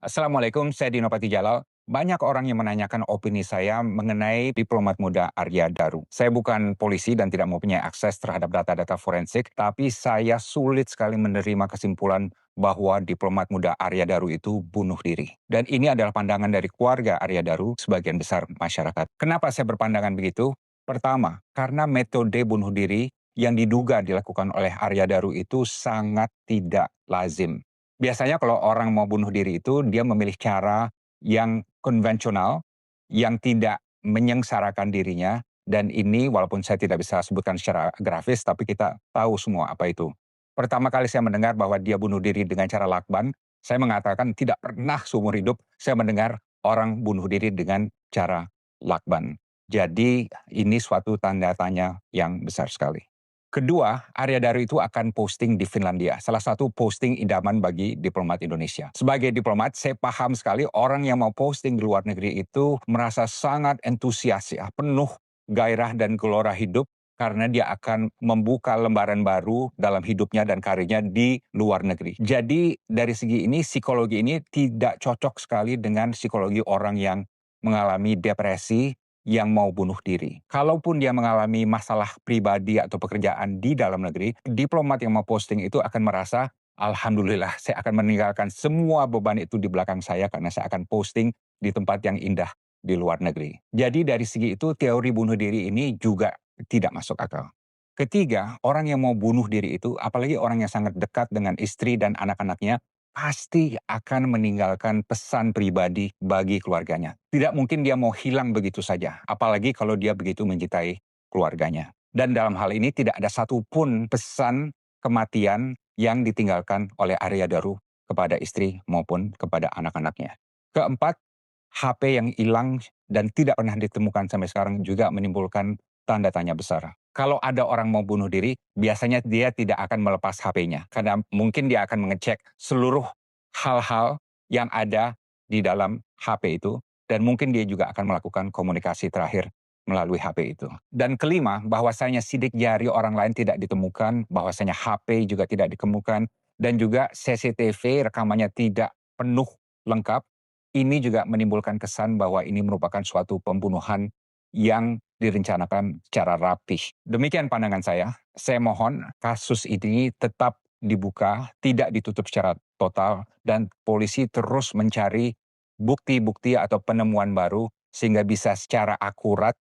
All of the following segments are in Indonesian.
Assalamualaikum, saya Dino Patijalal. Banyak orang yang menanyakan opini saya mengenai diplomat muda Arya Daru. Saya bukan polisi dan tidak mempunyai akses terhadap data-data forensik, tapi saya sulit sekali menerima kesimpulan bahwa diplomat muda Arya Daru itu bunuh diri. Dan ini adalah pandangan dari keluarga Arya Daru sebagian besar masyarakat. Kenapa saya berpandangan begitu? Pertama, karena metode bunuh diri yang diduga dilakukan oleh Arya Daru itu sangat tidak lazim. Biasanya kalau orang mau bunuh diri itu, dia memilih cara yang konvensional, yang tidak menyengsarakan dirinya, dan ini walaupun saya tidak bisa sebutkan secara grafis, tapi kita tahu semua apa itu. Pertama kali saya mendengar bahwa dia bunuh diri dengan cara lakban, saya mengatakan tidak pernah seumur hidup saya mendengar orang bunuh diri dengan cara lakban. Jadi ini suatu tanda tanya yang besar sekali. Kedua, Arya Daru itu akan posting di Finlandia, salah satu posting idaman bagi diplomat Indonesia. Sebagai diplomat, saya paham sekali orang yang mau posting di luar negeri itu merasa sangat antusias ya, penuh gairah dan gelora hidup karena dia akan membuka lembaran baru dalam hidupnya dan karirnya di luar negeri. Jadi dari segi ini, psikologi ini tidak cocok sekali dengan psikologi orang yang mengalami depresi yang mau bunuh diri. Kalaupun dia mengalami masalah pribadi atau pekerjaan di dalam negeri, diplomat yang mau posting itu akan merasa, alhamdulillah saya akan meninggalkan semua beban itu di belakang saya karena saya akan posting di tempat yang indah di luar negeri. Jadi dari segi itu teori bunuh diri ini juga tidak masuk akal. Ketiga, orang yang mau bunuh diri itu, apalagi orang yang sangat dekat dengan istri dan anak-anaknya, pasti akan meninggalkan pesan pribadi bagi keluarganya. Tidak mungkin dia mau hilang begitu saja, apalagi kalau dia begitu mencintai keluarganya. Dan dalam hal ini tidak ada satupun pesan kematian yang ditinggalkan oleh Arya Daru kepada istri maupun kepada anak-anaknya. Keempat, HP yang hilang dan tidak pernah ditemukan sampai sekarang juga menimbulkan tanda tanya besar. Kalau ada orang mau bunuh diri, biasanya dia tidak akan melepas HP-nya. Karena mungkin dia akan mengecek seluruh hal-hal yang ada di dalam HP itu. Dan mungkin dia juga akan melakukan komunikasi terakhir melalui HP itu. Dan kelima, bahwasanya sidik jari orang lain tidak ditemukan, bahwasanya HP juga tidak ditemukan, dan juga CCTV rekamannya tidak penuh lengkap, ini juga menimbulkan kesan bahwa ini merupakan suatu pembunuhan yang direncanakan secara rapih. Demikian pandangan saya mohon kasus ini tetap dibuka, tidak ditutup secara total, dan polisi terus mencari bukti-bukti atau penemuan baru sehingga bisa secara akurat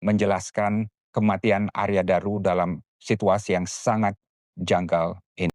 menjelaskan kematian Arya Daru dalam situasi yang sangat janggal ini.